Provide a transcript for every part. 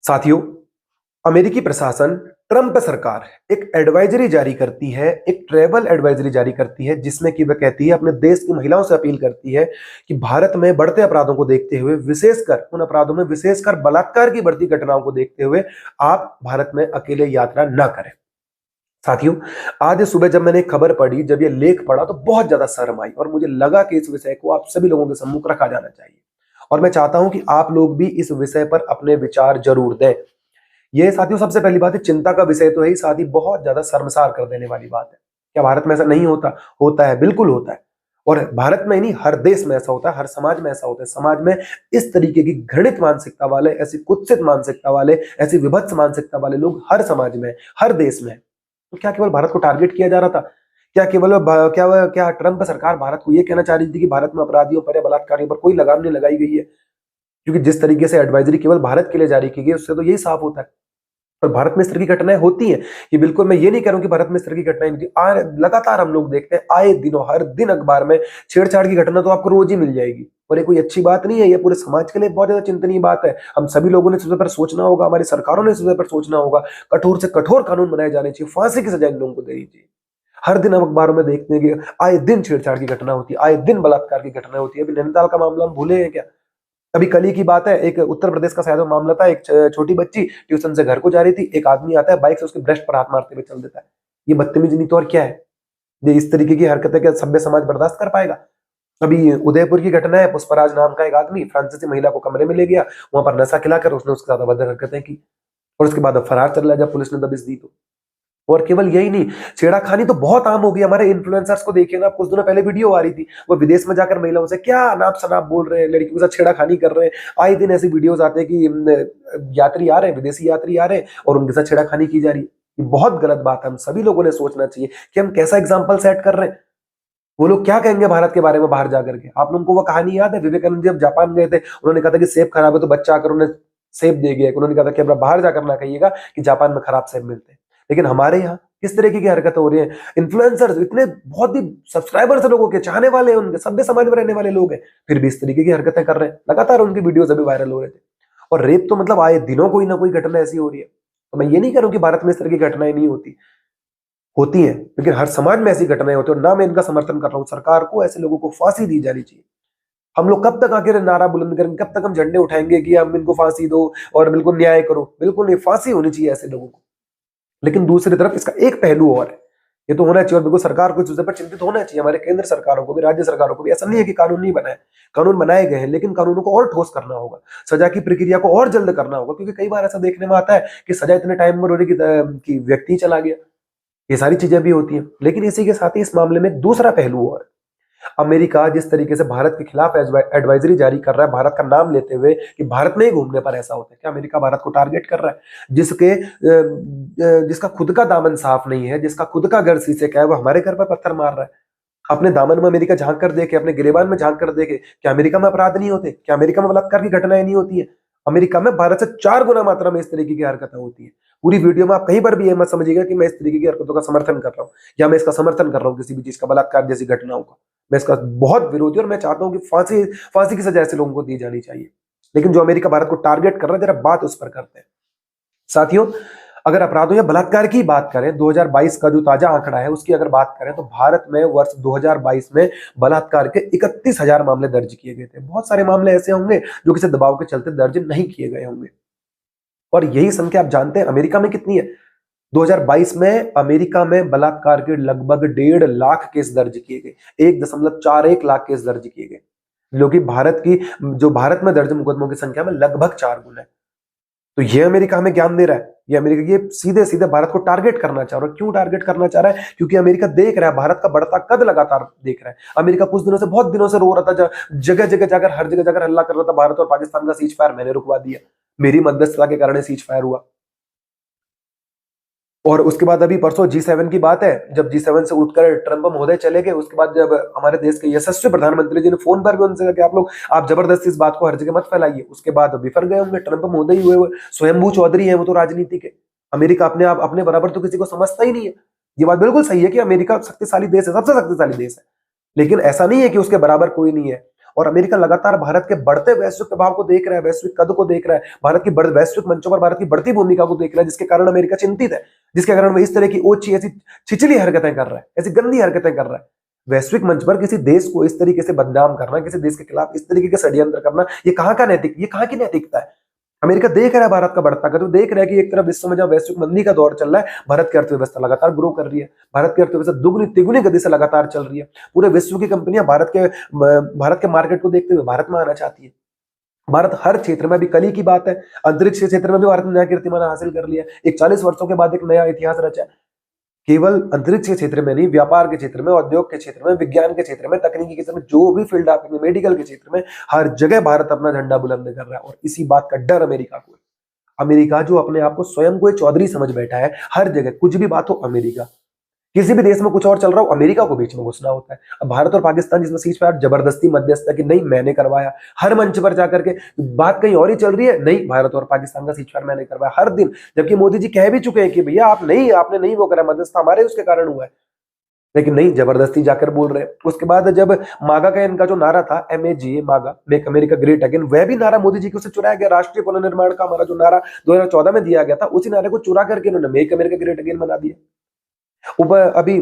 साथियों, अमेरिकी प्रशासन ट्रंप सरकार एक एडवाइजरी जारी करती है, एक ट्रैवल एडवाइजरी जारी करती है, जिसमें कि वह कहती है, अपने देश की महिलाओं से अपील करती है कि भारत में बढ़ते अपराधों को देखते हुए, विशेषकर उन अपराधों में विशेषकर बलात्कार की बढ़ती घटनाओं को देखते हुए आप भारत में अकेले यात्रा न करें। साथियों, आज सुबह जब मैंने एक खबर पढ़ी, जब ये लेख पढ़ा तो बहुत ज्यादा शर्म आई और मुझे लगा कि इस विषय को आप सभी लोगों के सम्मुख रखा जाना चाहिए और मैं चाहता हूं कि आप लोग भी इस विषय पर अपने विचार जरूर दें। ये साथियों, सबसे पहली बात है, चिंता का विषय तो है ही, साथ ही बहुत ज्यादा शर्मसार कर देने वाली बात है। क्या भारत में ऐसा नहीं होता? होता है, बिल्कुल होता है। और भारत में ही नहीं, हर देश में ऐसा होता है, हर समाज में ऐसा होता है। समाज में इस तरीके की घृणित मानसिकता वाले, ऐसी कुत्सित मानसिकता वाले, ऐसी विभत्स मानसिकता वाले लोग हर समाज में, हर देश में। तो क्या केवल भारत को टारगेट किया जा रहा था? क्या केवल क्या ट्रंप सरकार भारत को यह कहना चाह रही थी कि भारत में अपराधियों पर या बलात्कारियों पर कोई लगाम नहीं लगाई गई है? क्योंकि जिस तरीके से एडवाइजरी केवल भारत के लिए जारी की गई, उससे तो यही साफ होता है। और भारत में इस तरह की घटनाएं होती हैं कि बिल्कुल, मैं ये नहीं कह रहा हूं कि भारत में इस तरह की घटनाएं नहीं होती। लगातार हम लोग देखते हैं, आए दिनों, हर दिन अखबार में छेड़छाड़ की घटना तो आपको रोज ही मिल जाएगी। और ये कोई अच्छी बात नहीं है, ये पूरे समाज के लिए बहुत ज्यादा चिंतनीय बात है। हम सभी लोगों ने इस विषय पर सोचना होगा, हमारी सरकारों ने इस विषय पर सोचना होगा। कठोर से कठोर कानून बनाए जाने चाहिए, फांसी की सजा इन लोगों को देनी चाहिए। हर दिन हम अखबारों में देखते हैं कि आए दिन छेड़छाड़ की घटना होती है, आए दिन बलात्कार की घटना होती है। अभी नैनीताल का मामला हम भूले हैं क्या? अभी कल ही की बात है, एक उत्तर प्रदेश का शायद वो मामला था। एक छोटी बच्ची ट्यूशन से घर को जा रही थी, एक आदमी आता है, बाइक से उसके ब्रेस्ट पर हाथ मारते हुए चल देता है। ये बदतमीजी नहीं तो और क्या है? ये इस तरीके की हरकतें क्या सभ्य समाज बर्दाश्त कर पाएगा? अभी उदयपुर की घटना है, पुष्पराज नाम का एक आदमी फ्रांसीसी महिला को कमरे में ले गया, वहां पर नशा खिलाकर उसने उसके साथ अभद्र हरकतें की और उसके बाद अब फरार चल रहा है, जब पुलिस ने दबिश दी तो। और केवल यही नहीं, छेड़ाखानी तो बहुत आम हो गई। हमारे इन्फ्लुएंसर्स को देखिए ना, कुछ दिनों पहले वीडियो आ रही थी, वो विदेश में जाकर महिलाओं से क्या अनाप शनाप बोल रहे हैं, लड़कियों के साथ छेड़ाखानी कर रहे हैं। आए दिन ऐसी वीडियोस आते हैं कि यात्री आ रहे हैं, विदेशी यात्री आ रहे हैं और उनके साथ छेड़ाखानी की जा रही है। ये बहुत गलत बात है। हम सभी लोगों ने सोचना चाहिए कि हम कैसा एग्जाम्पल सेट कर रहे हैं। वो लोग क्या कहेंगे भारत के बारे में बाहर जाकर के? आप लोगों को वो कहानी याद है? विवेकानंद जब जापान गए थे, उन्होंने कहा था कि सेब खराब है तो बच्चा आकर उन्हें सेब दे गया। उन्होंने कहा था कि अब बाहर जाकर ना कहिएगा कि जापान में खराब सेब मिलते हैं। लेकिन हमारे यहाँ किस तरीके की हरकत हो रही है? इन्फ्लुएंसर्स इतने बहुत ही सब्सक्राइबर्स है, लोगों के चाहने वाले हैं, उनके सभ्य समाज में रहने वाले लोग हैं, फिर भी इस तरीके की हरकतें कर रहे हैं। लगातार उनकी वीडियोस अभी वायरल हो रहे थे। और रेप तो मतलब आए दिनों कोई ना कोई घटना ऐसी हो रही है। तो मैं ये नहीं कह रहा हूं कि भारत में इस तरह की घटनाएं नहीं होती, होती हैं, लेकिन हर समाज में ऐसी घटनाएं होती है और ना मैं इनका समर्थन कर रहा हूं। सरकार को ऐसे लोगों को फांसी दी जानी चाहिए। हम लोग कब तक आखिर नारा बुलंद करेंगे? कब तक हम झंडे उठाएंगे कि हम इनको फांसी दो और बिल्कुल न्याय करो? बिल्कुल नहीं, फांसी होनी चाहिए ऐसे लोगों को। लेकिन दूसरी तरफ इसका एक पहलू और है, ये तो होना चाहिए और बिल्कुल सरकार को इस विषय पर चिंतित होना चाहिए। हमारे केंद्र सरकारों को भी, राज्य सरकारों को भी। ऐसा नहीं है कि कानून नहीं बनाए, कानून बनाए गए हैं, लेकिन कानूनों को और ठोस करना होगा, सजा की प्रक्रिया को और जल्द करना होगा। क्योंकि कई बार ऐसा देखने में आता है कि सजा इतने टाइम में होने की व्यक्ति चला गया। ये सारी चीजें भी होती हैं। लेकिन इसी के साथ ही इस मामले में एक दूसरा पहलू और है। अमेरिका जिस तरीके से भारत के खिलाफ एडवाइजरी जारी कर रहा है, भारत का नाम लेते हुए कि भारत में ही घूमने पर ऐसा होता है। क्या अमेरिका भारत को टारगेट कर रहा है? जिसका खुद का दामन साफ नहीं है, जिसका खुद का घर शीशे का है, वो हमारे घर पर पत्थर मार रहा है। अपने दामन में अमेरिका झांक कर देखे, अपने गिरेबान में झांक कर देखे, क्या अमेरिका में अपराध नहीं होते? क्या अमेरिका में बलात्कार की घटनाएं नहीं होती है? अमेरिका में भारत से 4 गुना मात्रा में इस तरीके की हरकतें होती है। पूरी वीडियो में आप कहीं पर भी ये मत समझिएगा कि मैं इस तरीके की हरकतों का समर्थन कर रहा हूं या मैं इसका समर्थन कर रहा हूं, किसी भी चीज का, बलात्कार जैसी घटनाओं का। मैं इसका बहुत विरोधी और मैं चाहता हूं कि फांसी फांसी की सजा ऐसे लोगों को दी जानी चाहिए। लेकिन जो अमेरिका भारत को टारगेट कर रहा है, जरा बात उस पर करते हैं। साथियों, अगर अपराधों या बलात्कार की बात करें, 2022 का जो ताजा आंकड़ा है उसकी अगर बात करें, तो भारत में वर्ष 2022 में बलात्कार के 31,000 मामले दर्ज किए गए थे। बहुत सारे मामले ऐसे होंगे जो किसी दबाव के चलते दर्ज नहीं किए गए होंगे। और यही संख्या आप जानते हैं अमेरिका में कितनी है? 2022 में अमेरिका में बलात्कार के लगभग 1.5 लाख केस दर्ज किए गए। 1.41 लाख केस दर्ज किए गए, जो कि भारत में दर्ज मुकदमों की संख्या में लगभग 4 गुना है। तो ये अमेरिका हमें ज्ञान दे रहा है। ये अमेरिका ये सीधे सीधे भारत को टारगेट करना चाह रहा है। क्यों टारगेट करना चाह रहा है? क्योंकि अमेरिका देख रहा है, भारत का बढ़ता कद लगातार देख रहा है। अमेरिका कुछ दिनों से, बहुत दिनों से रो रहा था, जगह जगह जाकर, हर जगह जाकर हल्ला कर रहा था, भारत और पाकिस्तान का सीज फायर मैंने रुकवा दिया, मेरी मध्यस्थता के कारण सीज फायर हुआ। और उसके बाद अभी परसों G7 की बात है, जब G7 से उठकर ट्रंप महोदय चले गए, उसके बाद जब हमारे देश के यशस्वी प्रधानमंत्री जी ने फोन पर भी उनसे कहा कि आप लोग, आप जबरदस्ती इस बात को हर जगह मत फैलाइए, उसके बाद विफल गए होंगे। ट्रंप महोदय ही हुए स्वयंभू चौधरी है, वो तो राजनीति के। अमेरिका अपने बराबर तो किसी को समझता ही नहीं है। ये बात बिल्कुल सही है कि अमेरिका शक्तिशाली देश है, सबसे शक्तिशाली देश है, लेकिन ऐसा नहीं है कि उसके बराबर कोई नहीं है। और अमेरिका लगातार भारत के बढ़ते वैश्विक प्रभाव को देख रहा है, वैश्विक कद को देख रहा है, भारत की वैश्विक मंचों पर भारत की बढ़ती भूमिका को देख रहा है, जिसके कारण अमेरिका चिंतित है, जिसके कारण वह इस तरह की ओछी ऐसी छिछली हरकतें कर रहा है, ऐसी गंदी हरकतें कर रहा है। वैश्विक मंच पर किसी देश को इस तरीके से बदनाम करना, किसी देश के खिलाफ इस तरीके के षड्यंत्र करना, ये कहाँ की नैतिकता है? अमेरिका देख रहा है भारत का बढ़ता कद, देख रहा है कि एक तरफ विश्व में जहां वैश्विक मंदी का दौर चल रहा है, भारत की अर्थव्यवस्था लगातार ग्रो कर रही है, भारत की अर्थव्यवस्था दुगनी तिगुनी गति से लगातार चल रही है। पूरे विश्व की कंपनियां भारत के मार्केट को देखते हुए भारत में आना चाहती है। भारत हर क्षेत्र में, अभी कल ही की बात है, अंतरिक्ष के क्षेत्र में भी भारत ने नया कीर्तिमान हासिल कर लिया। एक 40 वर्षों के बाद एक नया इतिहास रचा है। केवल अंतरिक्ष के क्षेत्र में नहीं, व्यापार के क्षेत्र में, उद्योग के क्षेत्र में, विज्ञान के क्षेत्र में, तकनीकी के क्षेत्र में, जो भी फील्ड आप मेडिकल के क्षेत्र में, हर जगह भारत अपना झंडा बुलंद कर रहा है। और इसी बात का डर अमेरिका को है। अमेरिका जो अपने आप को स्वयं को एक चौधरी समझ बैठा है, हर जगह कुछ भी बात हो अमेरिका, किसी भी देश में कुछ और चल रहा हो अमेरिका को बीच में घुसना होता है। अब भारत और पाकिस्तान जिसमें सीज फायर जबरदस्ती मध्यस्थता की, नहीं मैंने करवाया, हर मंच पर जाकर के बात कहीं और ही चल रही है, नहीं भारत और पाकिस्तान का सीज फायर मैंने करवाया हर दिन, जबकि मोदी जी कह भी चुके हैं कि भैया आपने नहीं वो करा, मध्यस्थता हमारे उसके कारण हुआ है, लेकिन नहीं, जबरदस्ती जाकर बोल रहे हैं। उसके बाद जब मागा का इनका जो नारा था, MAGA मागा, मेक अमेरिका ग्रेट अगेन, वह भी नारा मोदी जी को से चुराया गया। राष्ट्रीय पुनर्निर्माण का हमारा जो नारा 2014 में दिया गया था, उसी नारे को चुरा करके इन्होंने मेक अमेरिका ग्रेट अगेन बना दिया। ऊपर अभी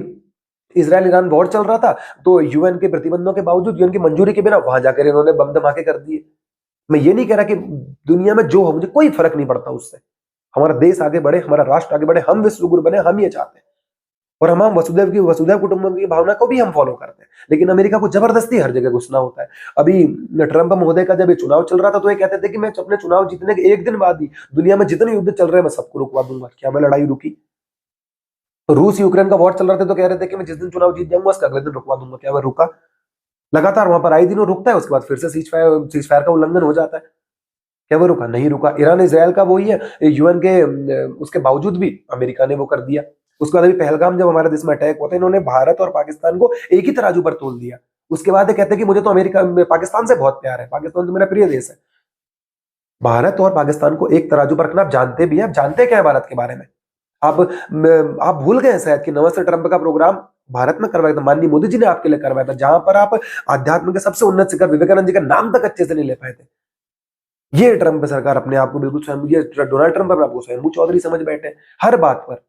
इसराइल ईरान वॉर चल रहा था, तो UN के प्रतिबंधों के बावजूद, UN की मंजूरी के बिना वहां जाकर इन्होंने बम धमाके कर दिए। मैं ये नहीं कह रहा कि दुनिया में जो हो मुझे कोई फर्क नहीं पड़ता उससे, हमारा देश आगे बढ़े, हमारा राष्ट्र आगे बढ़े, हम विश्व गुरु बने, हम ये चाहते हैं। और हम वसुधैव कुटुंबकम की भावना को भी हम फॉलो करते हैं। लेकिन अमेरिका को जबरदस्ती हर जगह घुसना होता है। अभी ट्रंप महोदय का जब ये चुनाव चल रहा था, तो ये कहते थे कि मैं अपने चुनाव जीतने के एक दिन बाद ही दुनिया में जितने युद्ध चल रहे हैं मैं सबको रुकवा दूंगा। क्या मैं लड़ाई रुकी? तो रूस यूक्रेन का वॉर चल रहा था, तो कह रहे थे कि मैं जिस दिन चुनाव जीत जाऊंगा उसका अगले दिन रुकवा दूंगा। क्या वह रुका? लगातार वहां पर आए दिनों रुकता है, उसके बाद फिर से सीज फायर का उल्लंघन हो जाता है। क्या वो रुका? नहीं रुका। ईरान इजराइल का वही है, UN के उसके बावजूद भी अमेरिका ने वो कर दिया। उसके बाद अभी पहलगाम जब हमारे देश में अटैक हुआ था, इन्होंने भारत और पाकिस्तान को एक ही तराजू पर तोल दिया। उसके बाद ये कहते हैं कि मुझे तो पाकिस्तान से बहुत प्यार है, पाकिस्तान तो मेरा प्रिय देश है। भारत और पाकिस्तान को एक तराजू पर रखना आप जानते भी हैं। आप जानते क्या है भारत के बारे में? आप भूल गए शायद कि नमस्ते ट्रंप का प्रोग्राम भारत में करवाया था, माननीय मोदी जी ने आपके लिए करवाया था, जहां पर आप आध्यात्म के सबसे उन्नत शिखर विवेकानंद जी का नाम तक अच्छे से नहीं ले पाए थे। ये ट्रंप सरकार अपने आप को बिल्कुल स्वयं, ये डोनाल्ड ट्रंप अपने आप को स्वयं चौधरी समझ बैठे हर बात पर।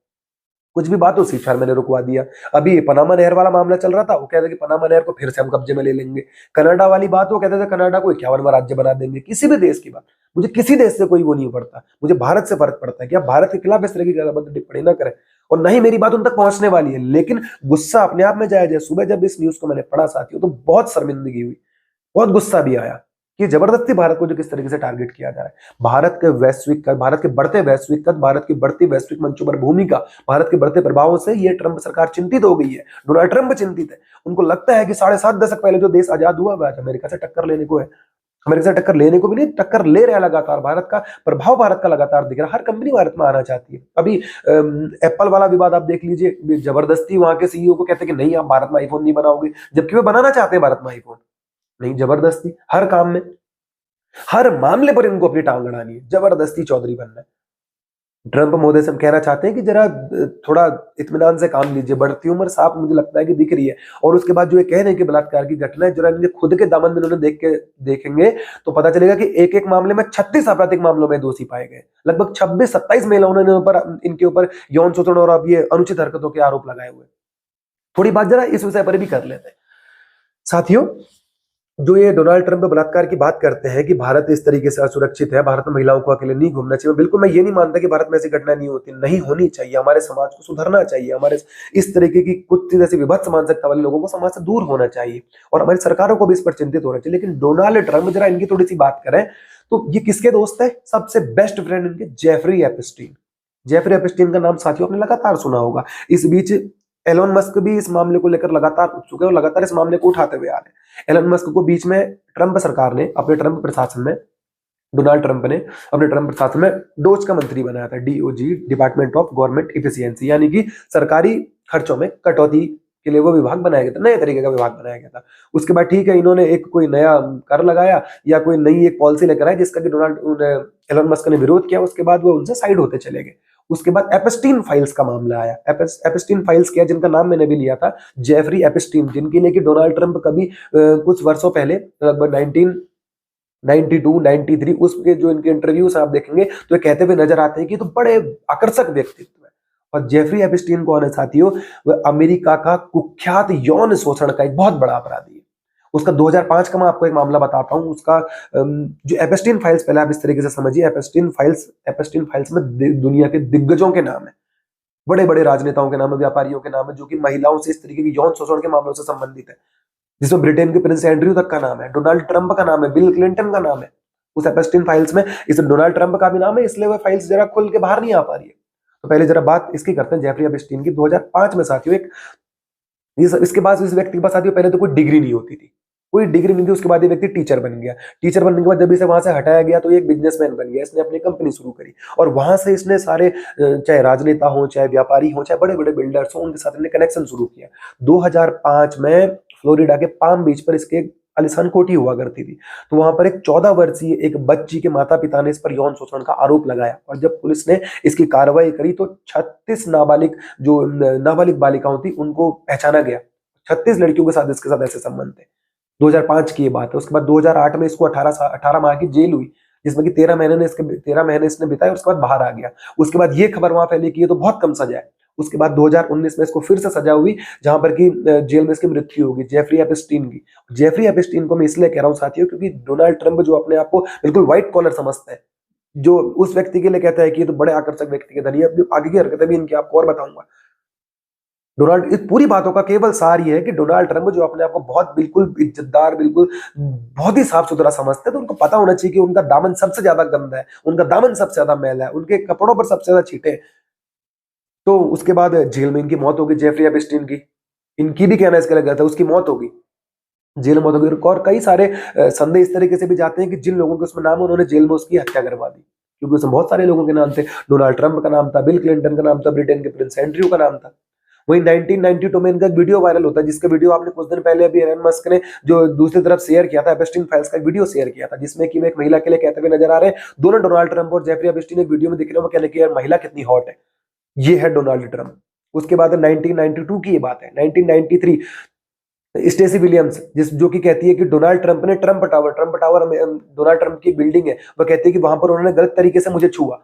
कुछ भी बात हो, सीज फायर मैंने रुकवा दिया। अभी पनामा नहर वाला मामला चल रहा था, वो कहते थे कि पनामा नहर को फिर से हम कब्जे में ले लेंगे। कनाडा वाली बात, वो कहते थे कनाडा को 51वां राज्य बना देंगे। किसी भी देश की बात, मुझे किसी देश से कोई वो नहीं पड़ता, मुझे भारत से फर्क पड़ता है कि आप भारत के खिलाफ इस तरह की गलत टिप्पणी ना करें, और न ही मेरी बात उन तक पहुंचने वाली है। लेकिन गुस्सा अपने आप में जायज है। सुबह जब इस न्यूज को मैंने पढ़ा साथियों, तो बहुत शर्मिंदगी हुई, बहुत गुस्सा भी आया कि जबरदस्ती भारत को जो किस तरीके से टारगेट किया जा रहा है। भारत के वैश्विक कद, भारत के बढ़ते वैश्विक कद, भारत की बढ़ती वैश्विक मंचों पर भूमिका, भारत के बढ़ते प्रभावों से ये ट्रंप सरकार चिंतित हो गई है। डोनाल्ड ट्रंप चिंतित है। उनको लगता है कि 7.5 दशक पहले जो देश आजाद हुआ, वह आज अमेरिका से टक्कर लेने को है। अमेरिका से टक्कर लेने को भी नहीं, टक्कर ले रहा है लगातार। भारत का प्रभाव भारत का लगातार दिख रहा है। हर कंपनी भारत में आना चाहती है। अभी एप्पल वाला विवाद आप देख लीजिए, जबरदस्ती वहां के CEO को कहते हैं कि नहीं आप भारत में आईफोन नहीं बनाओगे, जबकि वे बनाना चाहते हैं भारत में आईफोन। नहीं, जबरदस्ती हर काम में, हर मामले पर इनको अपनी टांग अड़ानी है, जबरदस्ती चौधरी बनना है। ट्रंप महोदय से हम कहना चाहते हैं कि जरा थोड़ा इत्मीनान से काम लीजिए। बढ़ती उम्र साफ मुझे लगता है कि दिख रही है। और उसके बाद जो ये कह रहे हैं कि बलात्कार की घटना है, जरा इनके खुद के दामन में इन्होंने देखेंगे तो पता चलेगा कि एक एक मामले में 36 आपराधिक मामलों में दोषी पाए गए। लगभग 26-27 महिलाओं ने इनके ऊपर यौन शोषण और अब ये अनुचित हरकतों के आरोप लगाए हुए। थोड़ी बात जरा इस विषय पर भी कर लेते हैं साथियों। जो ये डोनाल्ड ट्रंप बलात्कार की बात करते हैं कि भारत इस तरीके से असुरक्षित है, भारत में महिलाओं को अकेले नहीं घूमना चाहिए, बिल्कुल मैं ये नहीं मानता कि भारत में ऐसी घटना नहीं होती, नहीं होनी चाहिए। हमारे समाज को सुधरना चाहिए, हमारे इस तरीके की कुछ जैसी विभत्स मानसिकता वाले लोगों को समाज से दूर होना चाहिए, और हमारी सरकारों को भी इस पर चिंतित होना चाहिए। लेकिन डोनाल्ड ट्रंप, जरा इनकी थोड़ी सी बात करें तो ये किसके दोस्त है? सबसे बेस्ट फ्रेंड इनके जेफरी एपस्टीन। जेफरी एपस्टीन का नाम साथियों आपने लगातार सुना होगा। इस बीच एलोन मस्क भी इस मामले को लेकर लगातार उत्सुक है और लगातार इस मामले को उठाते हुए आ रहे हैं। एलोन मस्क को बीच में ट्रंप सरकार ने अपने ट्रंप प्रशासन में, डोनाल्ड ट्रंप ने अपने ट्रंप प्रशासन में डोज का मंत्री बनाया था, DOG, department of government efficiency, यानी कि सरकारी खर्चों में कटौती के लिए वो विभाग बनाया गया था, नए तरीके का विभाग बनाया गया था। उसके बाद ठीक है, इन्होंने एक कोई नया कर लगाया या कोई नई एक पॉलिसी लेकर आए जिसका कि एलन मस्क ने विरोध किया। उसके बाद वो उनसे साइड होते चले गए। उसके बाद एपस्टीन फाइल्स का मामला आया। एपस्टीन फाइल्स क्या, जिनका नाम मैंने भी लिया था, जेफरी एपस्टीन, जिनकी लेके डोनाल्ड ट्रंप कभी कुछ वर्षों पहले, लगभग 1992 93, उसके जो इनके इंटरव्यूज आप देखेंगे तो ये कहते हुए नजर आते हैं कि तो बड़े आकर्षक व्यक्तित्व है। और जेफरी एपस्टीन कौन है साथियों? वह अमेरिका का कुख्यात यौन शोषण का एक बहुत बड़ा अपराधी है। उसका 2005 का मैं आपको एक मामला बताता हूं। उसका जो एपस्टीन फाइल्स, पहले आप इस तरीके से समझिए, एपस्टीन फाइल्स में दुनिया के दिग्गजों के नाम है, बड़े बड़े राजनेताओं के नाम है, व्यापारियों के नाम है, जो कि महिलाओं से इस तरीके के यौन शोषण के मामलों से संबंधित है, जिसमें ब्रिटेन के प्रिंस एंड्रयू तक का नाम है, डोनाल्ड ट्रंप का नाम है, बिल क्लिंटन का नाम है उस एपस्टीन फाइल्स में। इस डोनाल्ड ट्रंप का भी नाम है, इसलिए वह फाइल्स जरा खुल के बाहर नहीं आ पा रही है। तो पहले जरा बात इसकी करते हैं जेफरी एपस्टीन की। 2005 में साथियों एक इसके बाद इस व्यक्ति के पास साथियों पहले तो कोई डिग्री नहीं होती थी, कोई डिग्री नहीं थी। उसके बाद ये व्यक्ति टीचर बन गया। टीचर बनने के बाद जब इसे वहां से हटाया गया तो ये एक बिजनेसमैन बन गया। इसने अपनी कंपनी शुरू करी और वहां से इसने सारे चाहे राजनेता हो, चाहे व्यापारी हो, चाहे बड़े बड़े बिल्डर्स हो, उनके साथ इसने कनेक्शन शुरू किया। 2005 में फ्लोरिडा के पाम बीच पर इसके एक आलिशान कोठी हुआ करती थी। तो वहां पर एक 14 वर्षीय एक बच्ची के माता पिता ने इस पर यौन शोषण का आरोप लगाया और जब पुलिस ने इसकी कार्रवाई करी तो 36 नाबालिग बालिकाओं थी, उनको पहचाना गया। 36 लड़कियों के साथ इसके साथ ऐसे संबंध थे। 2005 की ये बात है। उसके बाद 2008 में इसको 18 माह की जेल हुई, जिसमें कि 13 महीने इसने बिताए। उसके बाद बाहर आ गया। उसके बाद ये खबर वहां फैली कि ये तो बहुत कम सजा है। उसके बाद 2019 में इसको फिर से सजा हुई, जहां पर कि जेल में इसकी मृत्यु होगी, जेफरी एपस्टीन की। जेफरी एपस्टीन को मैं इसलिए कह रहा हूं साथियों, क्योंकि डोनाल्ड ट्रंप जो अपने आप को बिल्कुल व्हाइट कॉलर समझता है, जो उस व्यक्ति के लिए कहता है कि ये तो बड़े आकर्षक व्यक्ति के धनी है। आगे की हरकतें भी इनकी आपको और बताऊंगा। डोनाल्ड, इस पूरी बातों का केवल सार ये है कि डोनाल्ड ट्रंप जो अपने आप को बहुत बिल्कुल इज्जतदार, बिल्कुल बहुत ही साफ सुथरा समझते हैं, तो उनको पता होना चाहिए कि उनका दामन सबसे ज्यादा गंदा है, उनका दामन सबसे ज्यादा मैला है, उनके कपड़ों पर सबसे ज्यादा छींटे हैं। तो उसके बाद जेल में इनकी मौत होगी, जेफरी एपस्टीन की। इनकी भी कहना इसके लग गया था, उसकी मौत होगी, जेल में मौत होगी। और कई सारे संदेह इस तरीके से भी जाते हैं कि जिन लोगों के उसमें नाम है उन्होंने जेल में उसकी हत्या करवा दी, क्योंकि उसमें बहुत सारे लोगों के नाम थे। डोनाल्ड ट्रंप का नाम था, बिल क्लिंटन का नाम था, ब्रिटेन के प्रिंस एंड्रयू का नाम था। वही 1992 में इनका एक वीडियो वायरल होता है, जिसका वीडियो आपने कुछ दिन पहले अभी एलन मस्क ने जो दूसरी तरफ शेयर किया था, एपस्टीन फाइल्स का वीडियो शेयर किया था, जिसमें कि वो एक महिला के लिए कहते हुए नजर आ रहे हैं। दोनों डोनाल्ड ट्रंप और जेफरी एपस्टीन एक वीडियो में दिख रहे हैं, वो कहने की यार महिला कितनी हॉट है। ये है डोनाल्ड ट्रंप। उसके बाद 1992 की ये बात है। 1993 स्टेसी विलियम्स, जो कि कहती है कि डोनाल्ड ट्रंप ने ट्रंप टावर डोनाल्ड ट्रंप की बिल्डिंग है, वो कहती है कि वहां पर उन्होंने गलत तरीके से मुझे छुआ।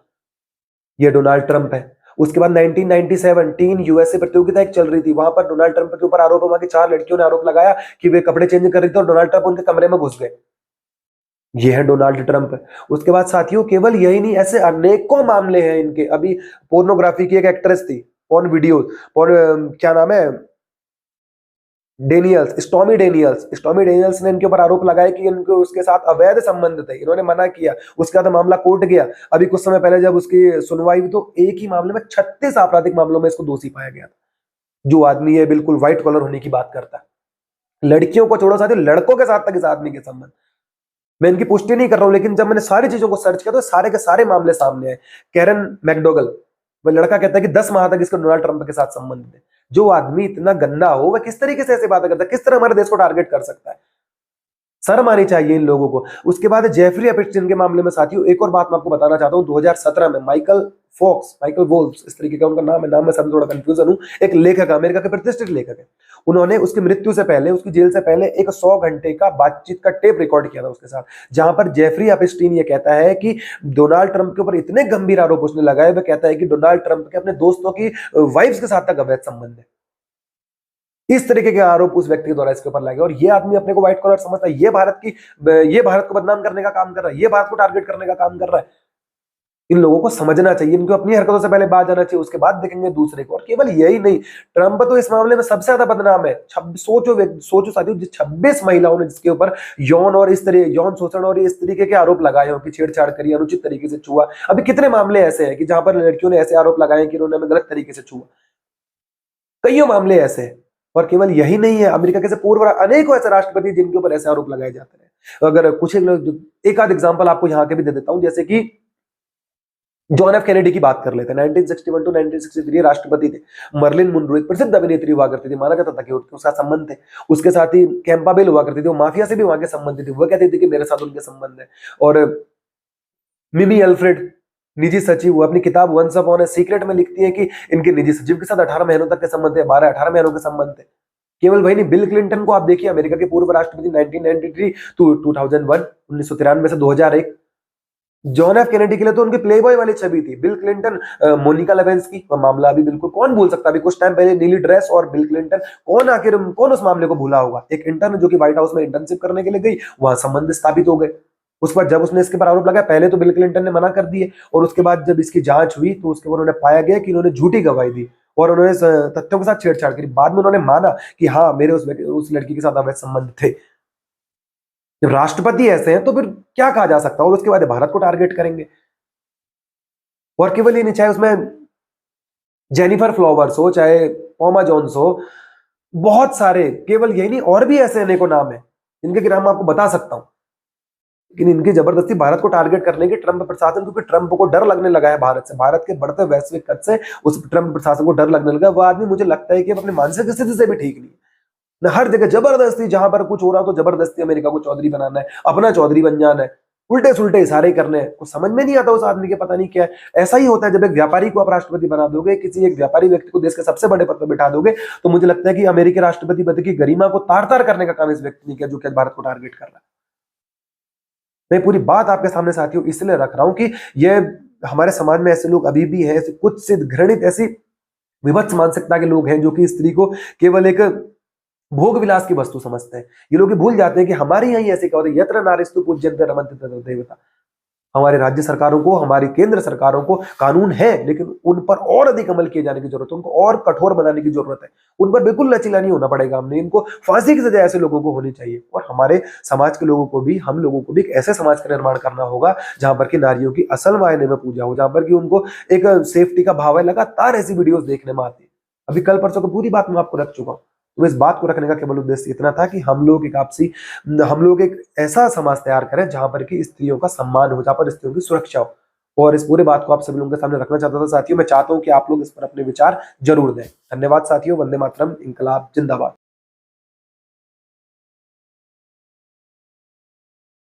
ये डोनाल्ड ट्रंप है। उसके बाद 1997 टीन यूएसए प्रतियोगिता एक चल रही थी, वहां पर डोनाल्ड ट्रंप के ऊपर आरोप हुआ कि 4 लड़कियों ने आरोप लगाया कि वे कपड़े चेंज कर रही थी और डोनाल्ड ट्रंप उनके कमरे में घुस गए। ये है डोनाल्ड ट्रंप। उसके बाद साथियों केवल यही नहीं, ऐसे अनेकों मामले हैं इनके। अभी पोर्नोग्राफी की एक एक्ट्रेस थी, पॉर्न वीडियो, क्या नाम है, स्टॉमी डेनियल्स ने इनके ऊपर आरोप लगाया कि इनके उसके साथ अवैध संबंध थे। इन्होंने मना किया। उसके बाद मामला कोर्ट गया। अभी कुछ समय पहले जब उसकी सुनवाई हुई तो एक ही मामले में 36 आपराधिक मामलों में इसको दोषी पाया गया था। जो आदमी है बिल्कुल व्हाइट कॉलर होने की बात करता है। लड़कियों को छोड़ो साथियों, लड़कों के साथ तक इस आदमी के संबंध, मैं इनकी पुष्टि नहीं कर रहा हूं, लेकिन जब मैंने सारी चीजों को सर्च किया तो सारे के सारे मामले सामने आए। कैरन मैकडोगल, वह लड़का कहता है कि 10 माह तक इसका डोनाल्ड ट्रंप के साथ संबंध है। जो आदमी इतना गंदा हो वह किस तरीके से ऐसे बातें करता है, किस तरह हमारे देश को टारगेट कर सकता है? शर्म आनी चाहिए इन लोगों को। उसके बाद जेफरी एपस्टीन के मामले में साथियों एक और बात मैं आपको बताना चाहता हूं। 2017 में माइकल वोल्फ्स, इस तरीके का उनका नाम है, नाम में सब थोड़ा कंफ्यूजन हूं, एक लेखक, अमेरिका के प्रतिष्ठित लेखक है। उन्होंने उसकी मृत्यु से पहले, उसकी जेल से पहले एक 100 घंटे का बातचीत का टेप रिकॉर्ड किया था उसके साथ, जहां पर जेफरी एपस्टीन ये कहता है कि डोनाल्ड ट्रंप के ऊपर इतने गंभीर आरोप उसने लगाए। वह कहता है कि डोनाल्ड ट्रंप के अपने दोस्तों की वाइफ्स के साथ तक अवैध संबंध है। इस तरीके के आरोप उस व्यक्ति के द्वारा इसके ऊपर लगे और ये आदमी अपने को व्हाइट कॉलर समझता है। ये भारत को बदनाम करने का काम कर रहा है, ये भारत को टारगेट करने का काम कर रहा है। इन लोगों को समझना चाहिए, इनको अपनी हरकतों से पहले बाज जाना चाहिए, उसके बाद देखेंगे दूसरे को। और केवल यही नहीं, ट्रंप तो इस मामले में सबसे ज्यादा बदनाम है। सोचो साथियों, 26 महिलाओं ने जिसके ऊपर यौन शोषण और इस तरीके के आरोप लगाए हो कि छेड़छाड़ करी, अनुचित तरीके से छुआ। अभी कितने मामले ऐसे हैं कि जहां पर लड़कियों ने ऐसे आरोप लगाए कि उन्होंने गलत तरीके से छुआ। कईयों मामले ऐसे हैं। और केवल यही नहीं है, अमेरिका के पूर्व अनेकों ऐसे राष्ट्रपति जिनके ऊपर ऐसे आरोप लगाए जाते हैं। अगर कुछ एक आध एग्जांपल आपको यहां के भी दे देता हूं, जैसे कि जॉन एफ कैनेडी की बात कर लेते हैं। 1961 टू 1963 राष्ट्रपति थे। मर्लिन मुनरो एक प्रसिद्ध अभिनेत्री हुआ करती थी, माना जाता था कि उसके साथ संबंध थे। उसके साथ ही कैंपाबेल हुआ करती थी, वो माफिया से भी वहां के संबंधित थी, वो कहती थी कि मेरे साथ उनके संबंध है। और मिमी अल्फ्रेड निजी सचिव, वो अपनी किताब वंस अपॉन ए सीक्रेट में लिखती है कि इनके निजी सचिव के साथ 18 महीनों तक के संबंध थे, 12-18 महीनों के संबंध थे। केवल वही नहीं, बिल क्लिंटन को आप देखिए, अमेरिका के पूर्व राष्ट्रपति 1993 टू 2001, 1993 से 2001। जॉन एफ कैनेडी के लिए तो उनकी प्लेबॉय वाली छवि थी। बिल क्लिंटन, मोनिका लेविंस्की का मामला अभी बिल्कुल कौन भूल सकता, अभी कुछ टाइम पहले नीली ड्रेस और बिल क्लिंटन, कौन उस मामले को भूला होगा। एक इंटर्न जो कि व्हाइट हाउस में इंटर्नशिप करने के लिए गई, वहां संबंध स्थापित हो गए। उस पर जब उसने इसके पर आरोप लगाया, पहले तो बिल क्लिंटन ने मना कर दिए, और उसके बाद जब इसकी जांच हुई तो उसके बाद उन्होंने पाया गया कि इन्होंने झूठी गवाही दी और उन्होंने तथ्यों के साथ छेड़छाड़ करी। बाद में उन्होंने माना कि हाँ, मेरे उस लड़की के साथ अवैध संबंध थे। जब राष्ट्रपति ऐसे हैं तो फिर क्या कहा जा सकता है। और उसके बाद भारत को टारगेट करेंगे। और केवल ये नहीं, चाहे उसमें जेनिफर फ्लावर्स हो, चाहे पॉमा जॉन्स हो, बहुत सारे, केवल यही नहीं और भी ऐसे अनेकों नाम है जिनके नाम आपको बता सकता हूं। लेकिन इनकी जबरदस्ती भारत को टारगेट करने की ट्रंप प्रशासन, क्योंकि ट्रंप को डर लगने लगा है भारत से, भारत के बढ़ते वैश्विक कद से उस ट्रंप प्रशासन को डर लगने लगा। वो आदमी मुझे लगता है कि अपने मानसिक स्थिति से भी ठीक नहीं है। हर जगह जबरदस्ती, जहां पर कुछ हो रहा हो तो जबरदस्ती अमेरिका को चौधरी बनाना है, अपना चौधरी बन जाना है, उल्टे सुल्टे इशारे करने हैं। कुछ समझ में नहीं आता उस आदमी के, पता नहीं क्या है। ऐसा ही होता है जब एक व्यापारी को आप राष्ट्रपति बना दोगे, किसी एक व्यापारी व्यक्ति को देश के सबसे बड़े पद पर बिठा दोगे, तो मुझे लगता है कि अमेरिकी राष्ट्रपति पद की गरिमा को तार तार करने का काम इस व्यक्ति ने किया, जो कि भारत को टारगेट कर रहा है। मैं पूरी बात आपके सामने साथियों इसलिए रख रहा हूं कि ये हमारे समाज में ऐसे लोग अभी भी हैं, ऐसे कुछ से घृणित, ऐसी विभत्स मानसिकता के लोग हैं जो कि स्त्री को केवल एक भोग विलास की वस्तु समझते हैं। ये लोग भूल जाते हैं कि हमारे यहाँ ही ऐसे क्या होता है, यत्र नारीस्तु पूज्यन्ते रमन्ते तत्र देवता। हमारे राज्य सरकारों को, हमारी केंद्र सरकारों को कानून है, लेकिन उन पर और अधिक अमल किए जाने की जरूरत है, उनको और कठोर बनाने की जरूरत है। उन पर बिल्कुल लचीला नहीं होना पड़ेगा हमने, इनको फांसी की सजा ऐसे लोगों को होनी चाहिए। और हमारे समाज के लोगों को भी, हम लोगों को भी एक ऐसे समाज का निर्माण करना होगा जहां पर कि नारियों की असल मायने में पूजा हो, जहां पर कि उनको एक सेफ्टी का भाव है। लगातार ऐसी वीडियोस देखने में आती है, अभी कल परसों की पूरी बात मैं आपको रख चुका हूं। तो इस बात को रखने का केवल उद्देश्य इतना था कि हम लोग एक ऐसा समाज तैयार करें जहां पर कि स्त्रियों का सम्मान हो, जहां पर स्त्रियों की सुरक्षा हो। और इस पूरे बात को आप सभी लोगों के सामने रखना चाहता था साथियों। मैं चाहता हूं कि आप लोग इस पर अपने विचार जरूर दें। धन्यवाद साथियों। वंदे मातरम। इंकलाब जिंदाबाद।